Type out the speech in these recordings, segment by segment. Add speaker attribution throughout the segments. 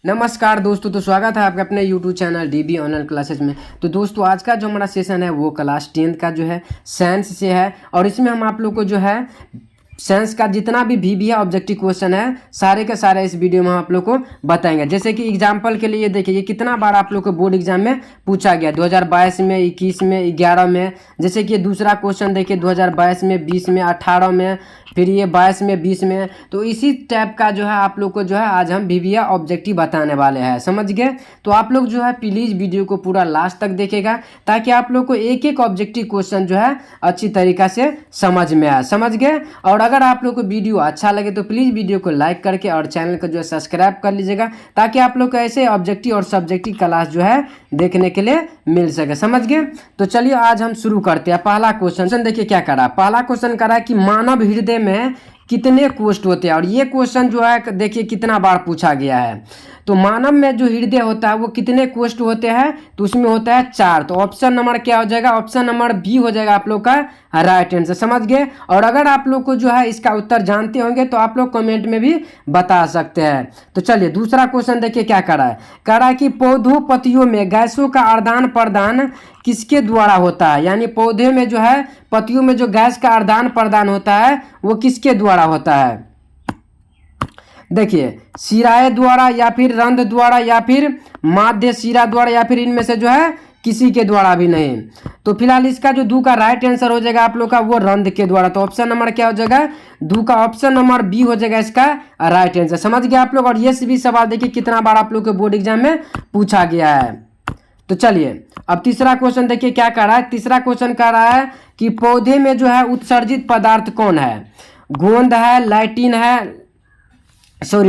Speaker 1: नमस्कार दोस्तों, तो स्वागत है आपके अपने YouTube channel DB online classes में। तो दोस्तों आज का जो हमारा सेशन है वो क्लास 10 का जो है साइंस से है और इसमें हम आप लोग को जो है साइंस का जितना भी VBA ऑब्जेक्टिव क्वेश्चन है सारे के सारे इस वीडियो में हम आप लोग को बताएंगे। जैसे कि एग्जांपल के लिए देखिए, ये कितना बार आप लोग को बोर्ड एग्जाम में पूछा गया, 2022 में, 21 में, 11 में। जैसे कि ये दूसरा क्वेश्चन देखिए 2022 में, 20 में, 18 में, फिर ये 22 में, 20 में। तो इसी टाइप का जो है आप लोग को जो है आज हम VBA ऑब्जेक्टिव बताने वाले हैं, समझ गए। तो आप लोग जो है प्लीज़ वीडियो को पूरा लास्ट तक देखेगा ताकि आप लोग को एक एक ऑब्जेक्टिव क्वेश्चन जो है अच्छी तरीक़ा से समझ में आए, समझ गए। और अगर आप लोग को वीडियो अच्छा लगे तो प्लीज़ वीडियो को लाइक करके और चैनल को जो है सब्सक्राइब कर लीजिएगा ताकि आप लोग को ऐसे ऑब्जेक्टिव और सब्जेक्टिव क्लास जो है देखने के लिए मिल सके, समझ गए। तो चलिए आज हम शुरू करते हैं। पहला क्वेश्चन देखिए क्या करा। पहला क्वेश्चन करा कि मानव हृदय में कितने कोष्ठ होते हैं, और ये क्वेश्चन जो है देखिए कितना बार पूछा गया है। तो मानव में जो हृदय होता है वो कितने कोष्ठ होते हैं, तो उसमें होता है 4। तो ऑप्शन नंबर क्या हो जाएगा, ऑप्शन नंबर बी हो जाएगा आप लोग का राइट आंसर, समझ गए। और अगर आप लोग को जो है इसका उत्तर जानते होंगे तो आप लोग कमेंट में भी बता सकते हैं। तो चलिए दूसरा क्वेश्चन देखिए क्या करा है। करा है कि पौधों पत्तियों में गैसों का आदान प्रदान किसके द्वारा होता है, यानी पौधे में जो है पत्तियों में जो गैस का आदान प्रदान होता है वो किसके द्वारा होता है। देखिए शिराएं द्वारा या फिर रंध्र द्वारा या फिर माध्य शिरा द्वारा या फिर इनमें से जो है किसी के द्वारा भी नहीं। तो फिलहाल इसका जो दू का राइट आंसर हो जाएगा आप लोग का वो रंध्र के द्वारा। तो ऑप्शन नंबर क्या हो जाएगा, दू का ऑप्शन नंबर बी हो जाएगा इसका राइट आंसर, समझ गए आप लोग। और ये भी सवाल देखिए कितना बार आप लोग के बोर्ड एग्जाम में पूछा गया है। तो चलिए अब तीसरा क्वेश्चन देखिए क्या कर रहा है। तीसरा क्वेश्चन कर रहा है कि पौधे में जो है उत्सर्जित पदार्थ कौन है, गोंद है,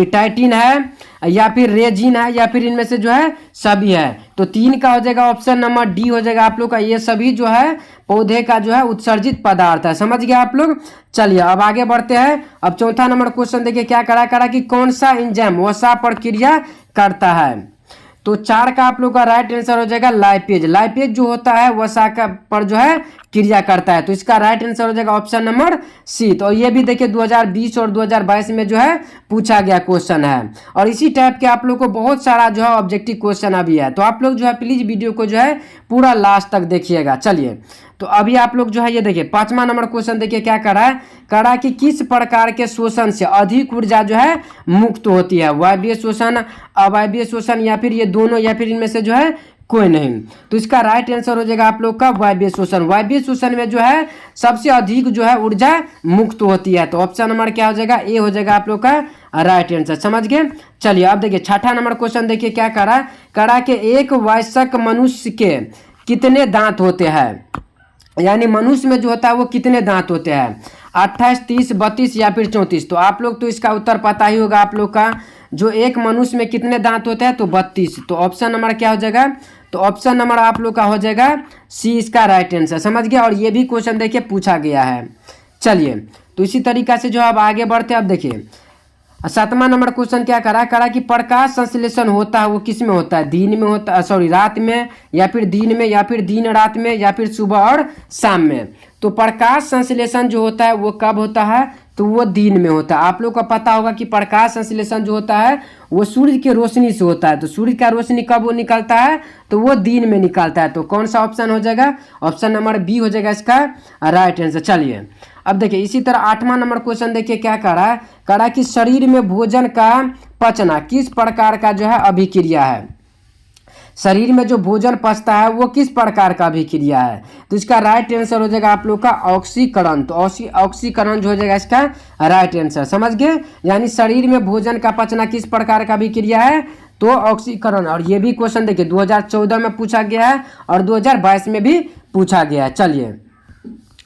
Speaker 1: टाइटिन है या फिर रेजिन है या फिर इनमें से जो है सभी है। तो 3 का हो जाएगा ऑप्शन नंबर डी हो जाएगा आप लोग का। ये सभी जो है पौधे का जो है उत्सर्जित पदार्थ है, समझ गए आप लोग। चलिए अब आगे बढ़ते हैं। अब चौथा नंबर क्वेश्चन देखिए क्या करा कि कौन सा एंजाइम वसा पर क्रिया करता है। तो 4 का आप लोग का राइट आंसर हो जाएगा लाइपेज। लाइपेज जो होता है वसा का पर जो है क्रिया करता है, तो इसका राइट आंसर हो जाएगा ऑप्शन नंबर सी। तो ये भी देखिए 2020 और 2022 में जो है पूछा गया क्वेश्चन है। और इसी टाइप के आप लोग को बहुत सारा जो है ऑब्जेक्टिव क्वेश्चन अभी है, तो आप लोग जो है प्लीज वीडियो को जो है पूरा लास्ट तक देखिएगा। चलिए तो अभी आप लोग जो है ये देखिए 5वां नंबर क्वेश्चन देखिए क्या करा कि किस प्रकार के शोषण से अधिक ऊर्जा जो है मुक्त होती है, वायवीय शोषण, अवायवीय शोषण या फिर ये दोनों या फिर इनमें से जो है कोई नहीं। तो इसका राइट आंसर हो जाएगा आप लोग का वायवीय शोषण। वायवीय शोषण में जो है सबसे अधिक जो है ऊर्जा मुक्त होती है। तो ऑप्शन नंबर क्या हो जाएगा, ए हो जाएगा आप लोग का राइट आंसर, समझ गए। चलिए अब देखिए 6ठा नंबर क्वेश्चन देखिए क्या करा कि एक वयस्क मनुष्य के कितने दांत होते हैं, यानी मनुष्य में जो होता है वो कितने दांत होते हैं, 28, 30, 32 या फिर 34। तो आप लोग तो इसका उत्तर पता ही होगा आप लोग का, जो एक मनुष्य में कितने दांत होते हैं तो 32। तो ऑप्शन नंबर क्या हो जाएगा, तो ऑप्शन नंबर आप लोग का हो जाएगा सी इसका राइट आंसर, समझ गया। और ये भी क्वेश्चन देखिए पूछा गया है। चलिए तो इसी तरीका से जो अब आगे बढ़ते हैं। अब देखिए 7वां नंबर क्वेश्चन क्या करा कि प्रकाश संश्लेषण होता है वो किस में होता है, दिन में होता है, रात में या फिर दिन में या फिर दिन रात में या फिर सुबह और शाम में। तो प्रकाश संश्लेषण जो होता है वो कब होता है, तो वो दिन में होता है। आप लोग को पता होगा कि प्रकाश संश्लेषण जो होता है वो सूर्य की रोशनी से होता है। तो सूर्य का रोशनी कब वो निकलता है, तो वो दिन में निकलता है। तो कौन सा ऑप्शन हो जाएगा, ऑप्शन नंबर बी हो जाएगा इसका राइट आंसर। चलिए अब देखिए इसी तरह 8वां नंबर क्वेश्चन देखिए क्या करा कि शरीर में भोजन का पचना किस प्रकार का जो है अभिक्रिया है। शरीर में जो भोजन पचता है वो किस प्रकार का अभिक्रिया है, तो इसका राइट आंसर हो जाएगा आप लोग का ऑक्सीकरण। तो ऑक्सीकरण जो हो जाएगा इसका राइट आंसर, समझ गए। यानी शरीर में भोजन का पचना किस प्रकार का अभिक्रिया है, तो ऑक्सीकरण। और ये भी क्वेश्चन देखिए 2014 में पूछा गया है और 2022 में भी पूछा गया है। चलिए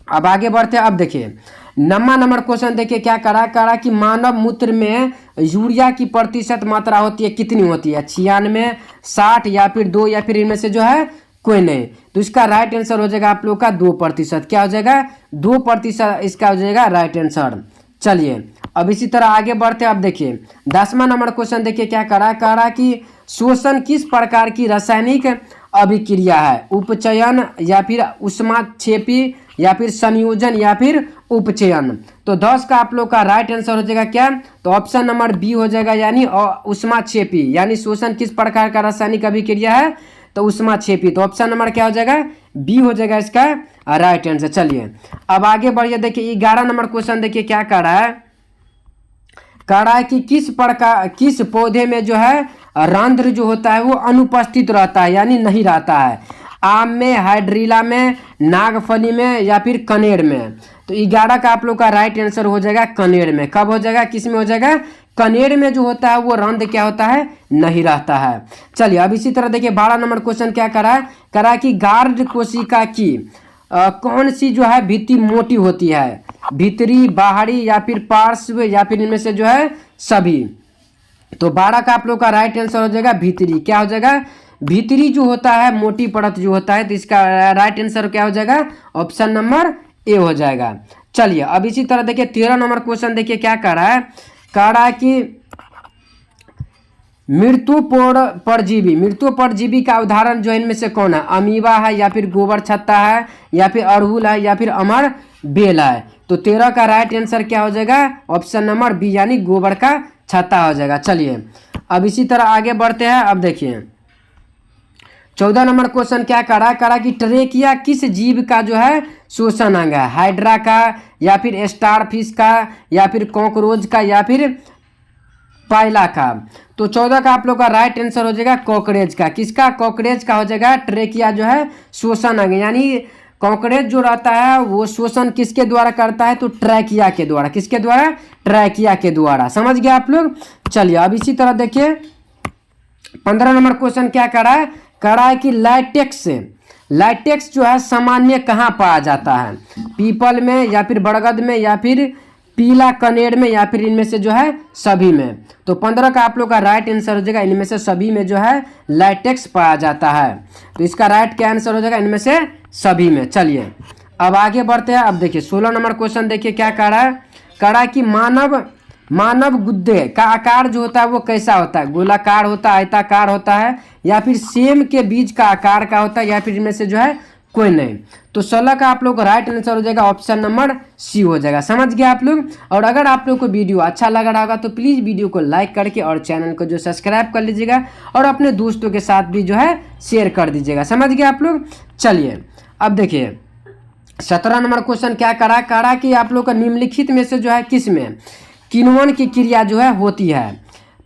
Speaker 1: अब आगे बढ़ते हैं। अब देखिए 9वां नंबर क्वेश्चन देखिए क्या करा कि मानव मूत्र में यूरिया की प्रतिशत मात्रा होती है कितनी होती है, 96, 60 या फिर 2 या फिर इनमें से जो है कोई नहीं। तो इसका राइट आंसर हो जाएगा आप लोग का 2%। क्या हो जाएगा, 2% इसका हो जाएगा राइट आंसर। चलिए अब इसी तरह आगे बढ़ते हैं। अब देखिए 10वां नंबर क्वेश्चन देखिए क्या करा कि शोषण किस प्रकार की रासायनिक अभिक्रिया है, उपचयन या फिर उष्माक्षेपी या फिर संयोजन या फिर उपचयन। तो 10 का आप लोग का राइट आंसर हो जाएगा क्या, तो ऑप्शन नंबर बी हो जाएगा, यानी ऊष्माक्षेपी, यानी शोषण किस प्रकार का रासायनिक अभिक्रिया है, तो ऊष्माक्षेपी। तो ऑप्शन नंबर क्या हो जाएगा, बी हो जाएगा इसका राइट आंसर। चलिए अब आगे बढ़िए, देखिए 11 नंबर क्वेश्चन देखिए क्या कर रहा है, कह रहा है कि किस पौधे में जो है रंध्र जो होता है वो अनुपस्थित रहता है, यानी नहीं रहता है। आम में, हाइड्रीला में, नागफनी में या फिर कनेर में। तो 11 का आप लोग का राइट आंसर हो जाएगा कनेर में। कब हो जाएगा, किस में हो जाएगा, कनेर में जो होता है वो रंध्र क्या होता है, नहीं रहता है। चलिए अब इसी तरह देखिए 12 नंबर क्वेश्चन क्या करा है, करा कि गार्ड कोशिका की कौन सी जो है भित्ति मोटी होती है, भीतरी, बाहरी या फिर पार्श्व या फिर इनमें से जो है सभी। तो 12 का आप लोग का राइट आंसर हो जाएगा भीतरी। क्या हो जाएगा, भीतरी जो होता है मोटी परत जो होता है, तो इसका राइट आंसर क्या हो जाएगा, ऑप्शन नंबर ए हो जाएगा। चलिए अब इसी तरह देखिए 13 नंबर क्वेश्चन देखिए क्या कह रहा है, कह रहा है कि मृत्यु परजीवी का उदाहरण जो इनमें से कौन है, अमीबा है या फिर गोबर छत्ता है या फिर अड़हुल है या फिर अमर बेल है। तो 13 का राइट आंसर क्या हो जाएगा, ऑप्शन नंबर बी, यानी गोबर का छत्ता हो जाएगा। चलिए अब इसी तरह आगे बढ़ते हैं। अब देखिए 14 नंबर क्वेश्चन क्या करा कि ट्रेकिया किस जीव का जो है शोषण अंग है, हाइड्रा का या फिर स्टारफिश का या फिर कॉकरोच का या फिर पायला का। तो 14 का आप लोग का राइट आंसर हो जाएगा कॉकरेज का। किसका, कॉकरेज का हो जाएगा ट्रेकिया जो है शोषण अंग, यानी कॉकरेज जो रहता है वो शोषण किसके द्वारा करता है, तो ट्रैकिया के द्वारा। किसके द्वारा, ट्रैकिया के द्वारा। समझ गए आप लोग। चलिए अब इसी तरह देखिए 15 नंबर क्वेश्चन क्या करा है कि लाइटेक्स जो है सामान्य कहाँ पाया जाता है, पीपल में या फिर बरगद में या फिर पीला कनेर में या फिर इनमें से जो है सभी में। तो 15 का आप लोग का राइट आंसर हो जाएगा इनमें से सभी में जो है लाइटेक्स पाया जाता है। तो इसका राइट क्या आंसर हो जाएगा, इनमें से सभी में। चलिए अब आगे बढ़ते हैं। अब देखिए 16 नंबर क्वेश्चन देखिए क्या कह रहा है कि मानव गुद्दे का आकार जो होता है वो कैसा होता है, गोलाकार होता है, आयताकार होता है या फिर सेम के बीज का आकार का होता है या फिर इनमें से जो है कोई नहीं। तो 16 का आप लोग का राइट आंसर हो जाएगा ऑप्शन नंबर सी हो जाएगा। समझ गए आप लोग। और अगर आप लोग को वीडियो अच्छा लग रहा होगा तो प्लीज़ वीडियो को लाइक करके और चैनल को जो सब्सक्राइब कर लीजिएगा और अपने दोस्तों के साथ भी जो है शेयर कर दीजिएगा। समझ गए आप लोग। चलिए अब देखिए 17 नंबर क्वेश्चन क्या करा कि आप लोग का निम्नलिखित में से जो है किस में किण्वन की क्रिया जो है होती है,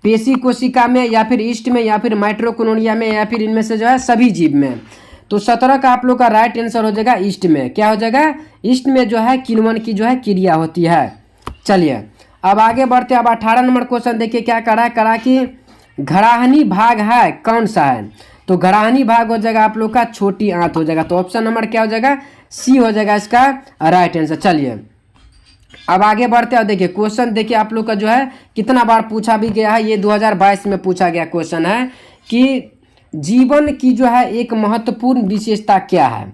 Speaker 1: पेशी कोशिका में या फिर ईस्ट में या फिर माइटोकॉन्ड्रिया में या फिर इनमें से जो है सभी जीव में। तो 17 का आप लोग का राइट आंसर हो जाएगा ईस्ट में। क्या हो जाएगा, ईस्ट में जो है किण्वन की जो है क्रिया होती है। चलिए अब आगे बढ़ते हैं। अब 18 नंबर क्वेश्चन देखिए क्या करा कि घराहनी भाग है कौन सा है। तो घराहनी भाग हो जाएगा आप लोग का छोटी आंत हो जाएगा। तो ऑप्शन नंबर क्या हो जाएगा, सी हो जाएगा इसका राइट आंसर। चलिए अब आगे बढ़ते हैं। देखिए क्वेश्चन देखिए आप लोग का जो है कितना बार पूछा भी गया है, ये 2022 में पूछा गया क्वेश्चन है कि जीवन की जो है एक महत्वपूर्ण विशेषता क्या है,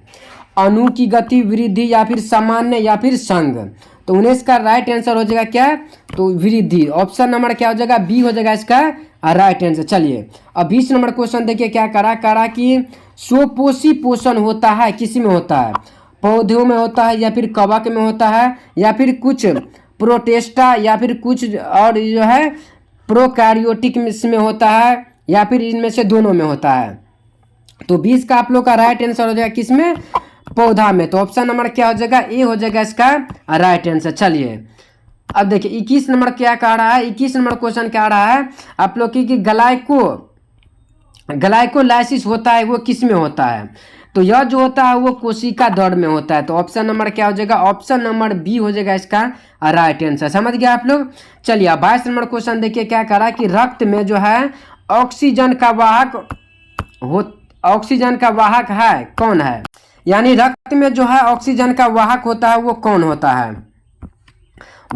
Speaker 1: अणु की गति, वृद्धि या फिर सामान्य या फिर संघ। तो 19 का राइट आंसर हो जाएगा क्या, तो वृद्धि। ऑप्शन नंबर क्या हो जाएगा, बी हो जाएगा इसका राइट आंसर। चलिए अब 20 नंबर क्वेश्चन देखिए क्या करा कि स्वपोषी पोषण होता है किस में होता है, पौधों में होता है या फिर कवक में होता है या फिर कुछ प्रोटेस्टा या फिर कुछ और जो है प्रोकैरियोटिक में होता है या फिर इनमें से दोनों में होता है। तो 20 का आप लोग का राइट आंसर हो जाएगा किसमें, पौधा में। तो ऑप्शन नंबर क्या हो जाएगा, ए हो जाएगा इसका राइट आंसर। चलिए अब देखिए 21 नंबर क्या कह रहा है, 21 नंबर क्वेश्चन क्या रहा है आप लोग की कि ग्लाइकोलाइसिस होता है वो किस में होता है। तो यह जो होता है वो कोशिका दौड़ में होता है। तो ऑप्शन नंबर क्या हो जाएगा, ऑप्शन नंबर बी हो जाएगा इसका राइट आंसर। समझ गए आप लोग। चलिए अब 22 नंबर क्वेश्चन देखिए क्या कह रहा है कि रक्त में जो है ऑक्सीजन का वाहक है कौन है, यानी रक्त में जो है ऑक्सीजन का वाहक होता है वो कौन होता है,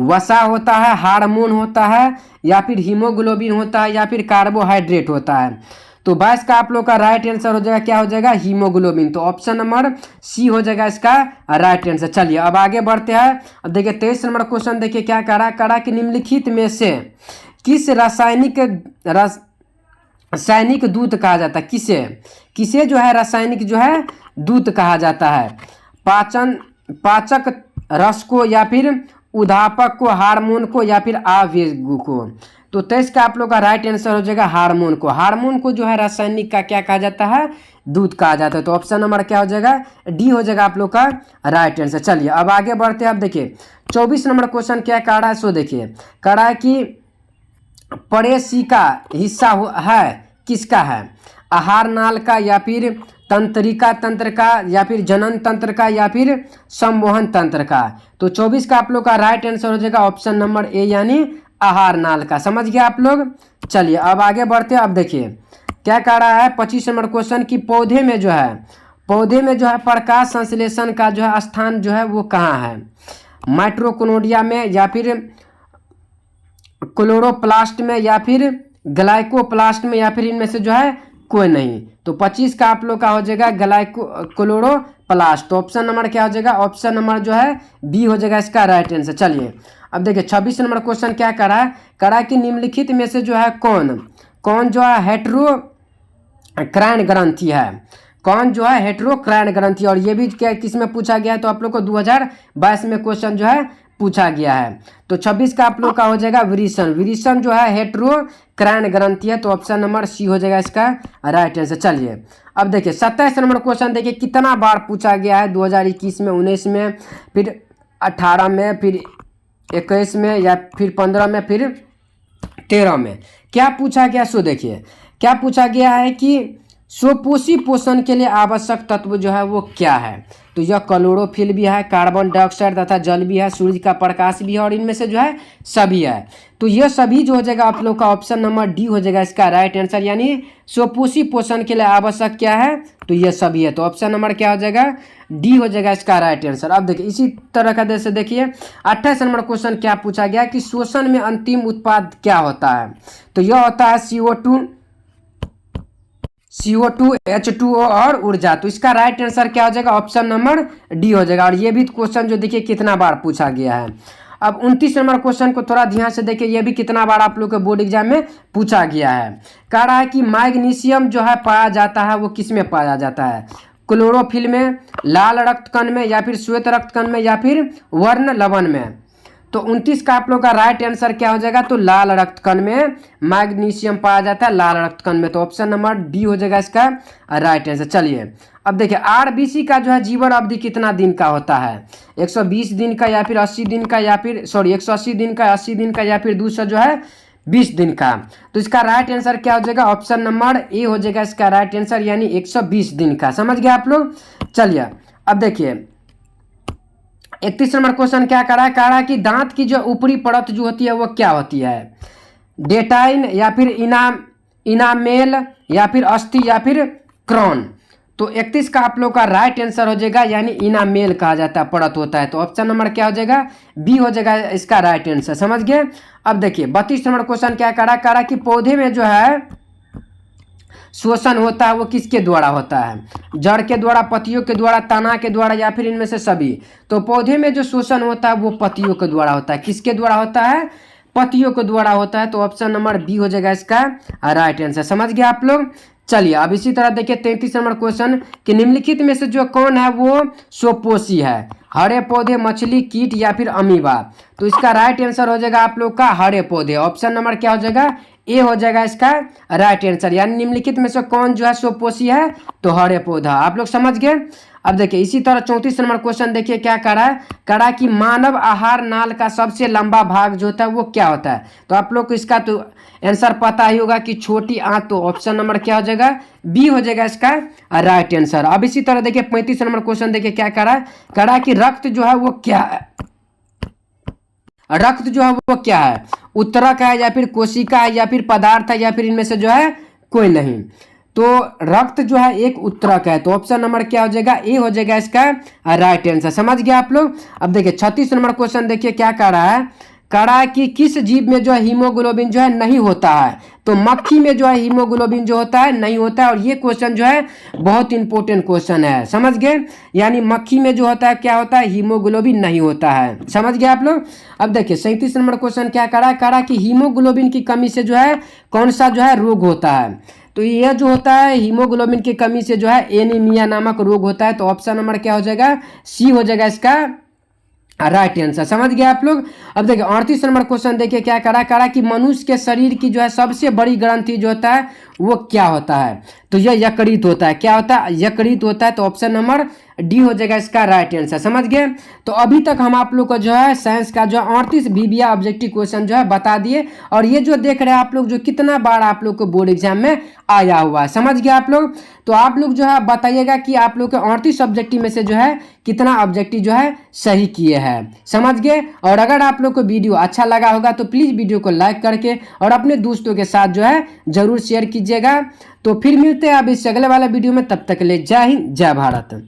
Speaker 1: वसा होता है, हार्मोन होता है या फिर हीमोग्लोबिन होता है या फिर कार्बोहाइड्रेट होता है। तो 22 का आप लोग का राइट आंसर हो जाएगा क्या हो जाएगा, हीमोग्लोबिन। तो ऑप्शन नंबर सी हो जाएगा इसका राइट आंसर। चलिए अब आगे बढ़ते हैं। अब देखिए 23 नंबर क्वेश्चन देखिए क्या करा कि निम्नलिखित में से किस रासायनिक दूत कहा जाता है, किसे जो है रासायनिक जो है दूत कहा जाता है, पाचन पाचक रस को या फिर उद्धापक को, हार्मोन को या फिर आवेग को। तो 23 का आप लोग का राइट आंसर हो जाएगा हार्मोन को। हार्मोन को जो है रासायनिक का क्या कहा जाता है, दूध कहा जाता है। तो ऑप्शन नंबर क्या हो जाएगा, डी हो जाएगा आप लोग का राइट आंसर। चलिए अब आगे बढ़ते हैं। अब देखिए 24 नंबर क्वेश्चन क्या कह रहा है, सो देखिए कह रहा है कि पड़ेसी का हिस्सा है किसका है, आहार नाल का या फिर तंत्रिका तंत्र का या फिर जनन तंत्र का या फिर संवहन तंत्र का। तो 24 का आप लोग का राइट आंसर हो जाएगा ऑप्शन नंबर ए यानी आहार नाल का। समझ गया आप लोग। चलिए अब आगे बढ़ते हैं। अब देखिए क्या कह रहा है 25 नंबर क्वेश्चन की पौधे में जो है प्रकाश संश्लेषण का जो है स्थान जो है वो कहाँ है, माइटोकॉन्ड्रिया में या फिर क्लोरोप्लास्ट में या फिर ग्लाइकोप्लास्ट में या फिर इनमें से जो है कोई नहीं। तो 25 का आप लोग का हो जाएगा क्लोरोप्लास्ट। तो ऑप्शन नंबर क्या हो जाएगा, ऑप्शन नंबर जो है बी हो जाएगा इसका राइट आंसर। चलिए अब देखिए 26 नंबर क्वेश्चन क्या करा है कि निम्नलिखित में से जो है कौन जो है हेटेरोक्राइन ग्रंथि है, कौन जो है हेटेरोक्राइन ग्रंथि। और ये भी क्या किस में पूछा गया है, तो आप लोग को 2022 में क्वेश्चन जो है पूछा गया है। तो 26 का आप लोग का हो जाएगा विरिसन जो है हेटेरोक्राइन ग्रंथि है। तो ऑप्शन नंबर सी हो जाएगा इसका राइट आंसर। चलिए अब देखिए 27 नंबर क्वेश्चन देखिए कितना बार पूछा गया है, 2021 में, 19 में, फिर 18 में, फिर 21 में या फिर 15 में, फिर 13 में क्या पूछा गया। सो देखिए क्या पूछा गया है कि सुपोषी पोषण के लिए आवश्यक तत्व जो है वो क्या है। तो यह क्लोरोफिल भी है, कार्बन डाइऑक्साइड तथा जल भी है, सूर्य का प्रकाश भी है और इनमें से जो है सभी है। तो यह सभी जो हो जाएगा आप लोग का ऑप्शन नंबर डी हो जाएगा इसका राइट आंसर, यानी सुपोषी पोषण के लिए आवश्यक क्या है, तो यह सभी है। तो ऑप्शन नंबर क्या हो जाएगा, डी हो जाएगा इसका राइट आंसर। अब देखिए इसी तरह का जैसे देखिए 28 नंबर क्वेश्चन क्या पूछा गया कि श्वसन में अंतिम उत्पाद क्या होता है। तो यह होता है CO2 H2O और ऊर्जा। तो इसका राइट आंसर क्या हो जाएगा, ऑप्शन नंबर डी हो जाएगा। और ये भी क्वेश्चन जो देखिए कितना बार पूछा गया है। अब 29 नंबर क्वेश्चन को थोड़ा ध्यान से देखिए, ये भी कितना बार आप लोग के बोर्ड एग्जाम में पूछा गया है। कह रहा है कि मैग्नीशियम जो है पाया जाता है वो किस में पाया जाता है, क्लोरोफिल में, लाल रक्त कण में या फिर श्वेत रक्त कण में या फिर वर्ण लवण में। तो 29 का आप लोग का राइट आंसर क्या हो जाएगा, तो लाल रक्त कण में मैग्नीशियम पाया जाता है, लाल रक्त कण में। तो ऑप्शन नंबर डी हो जाएगा इसका राइट आंसर। चलिए अब देखिए आरबीसी का जो है जीवन अवधि कितना दिन का होता है, 120 दिन का या फिर 80 दिन का या फिर 180 दिन का, 80 दिन का या फिर दूसरा जो है 20 दिन का। तो इसका राइट आंसर क्या हो जाएगा, ऑप्शन नंबर ए हो जाएगा इसका राइट आंसर, यानी 120 दिन का। समझ गए आप लोग। चलिए अब देखिए 31 नंबर क्वेश्चन क्या कह रहा है कि दांत की जो ऊपरी परत जो होती है वो क्या होती है, डेटाइन या फिर इनामेल या फिर अस्थि या फिर क्रॉन। तो 31 का आप लोग का राइट आंसर हो जाएगा, यानी इनामेल कहा जाता है, परत होता है। तो ऑप्शन नंबर क्या हो जाएगा, बी हो जाएगा इसका राइट आंसर। समझ गए। अब देखिए 32 नंबर क्वेश्चन क्या कह रहा है कि पौधे में जो है श्वसन होता है वो किसके द्वारा होता है, जड़ के द्वारा, पत्तियों के द्वारा, तना के द्वारा या फिर इनमें से सभी। तो पौधे में जो श्वसन होता है वो पत्तियों के द्वारा होता है। किसके द्वारा होता है, पत्तियों के द्वारा होता है। तो ऑप्शन नंबर बी हो जाएगा इसका राइट आंसर। समझ गए आप लोग। चलिए अब इसी तरह देखिए 33 नंबर क्वेश्चन कि निम्नलिखित में से जो कौन है वो स्वपोषी है, हरे पौधे, मछली, कीट या फिर अमीबा। तो इसका राइट आंसर हो जाएगा आप लोग का हरे पौधे। ऑप्शन नंबर क्या हो जाएगा, ए हो जाएगा इसका राइट आंसर, यानी निम्नलिखित में से कौन जो है स्वपोषी है, तो हरे पौधा। आप लोग समझ गए। अब देखिए इसी तरह 34 नंबर क्वेश्चन देखिए क्या कह रहा है कि मानव आहार नाल का सबसे लंबा भाग जो होता है वो क्या होता है। तो आप लोग को इसका तो आंसर पता ही होगा कि छोटी आंत। तो ऑप्शन नंबर क्या हो जाएगा, बी हो जाएगा इसका राइट आंसर। अब इसी तरह देखिए 35 नंबर क्वेश्चन देखिए क्या कह रहा है कि रक्त जो है वो क्या है, रक्त जो है वो क्या है, उत्तरक है या फिर कोशिका है या फिर पदार्थ है या फिर इनमें से जो है कोई नहीं। तो रक्त जो है एक उत्तरक है। तो ऑप्शन नंबर क्या हो जाएगा, ए हो जाएगा इसका राइट आंसर। समझ गया आप लोग। अब देखिए 36 नंबर क्वेश्चन देखिए क्या कह रहा है कि किस जीव में जो है हीमोग्लोबिन जो है नहीं होता है। तो मक्खी में जो है हीमोग्लोबिन जो होता है नहीं होता है। और ये क्वेश्चन जो है बहुत इंपॉर्टेंट क्वेश्चन है। समझ गए, यानी मक्खी में जो होता है क्या होता है, हीमोग्लोबिन नहीं होता है। समझ गए आप लोग। अब देखिए 37 नंबर क्वेश्चन क्या कह रहा है कि हीमोग्लोबिन की कमी से जो है कौन सा जो है रोग होता है। तो ये जो होता है हीमोग्लोबिन की कमी से जो है एनीमिया नामक रोग होता है। तो ऑप्शन नंबर क्या हो जाएगा, सी हो जाएगा इसका राइट आंसर। समझ गए आप लोग। अब देखिए 38 नंबर क्वेश्चन देखिए क्या करा कि मनुष्य के शरीर की जो है सबसे बड़ी ग्रंथि जो होता है वो क्या होता है, तो यह यकृत होता है। क्या होता है, यकृत होता है। तो ऑप्शन नंबर डी हो जाएगा इसका राइट आंसर। समझ गए। तो अभी तक हम आप लोग को जो है साइंस का जो 38 बीबीए ऑब्जेक्टिव क्वेश्चन जो है बता दिए, और ये जो देख रहे हैं आप लोग जो कितना बार आप लोग को बोर्ड एग्जाम में आया हुआ है। समझ गए आप लोग। तो आप लोग जो है बताइएगा कि आप लोग के 38 ऑब्जेक्टिव में से जो है कितना ऑब्जेक्टिव जो है सही किए हैं। समझ गए। और अगर आप लोग को वीडियो अच्छा लगा होगा तो प्लीज़ वीडियो को लाइक करके और अपने दोस्तों के साथ जो है जरूर शेयर कीजिएगा। तो फिर मिलते हैं अब इस अगले वाले वीडियो में, तब तक के लिए जय हिंद जय भारत।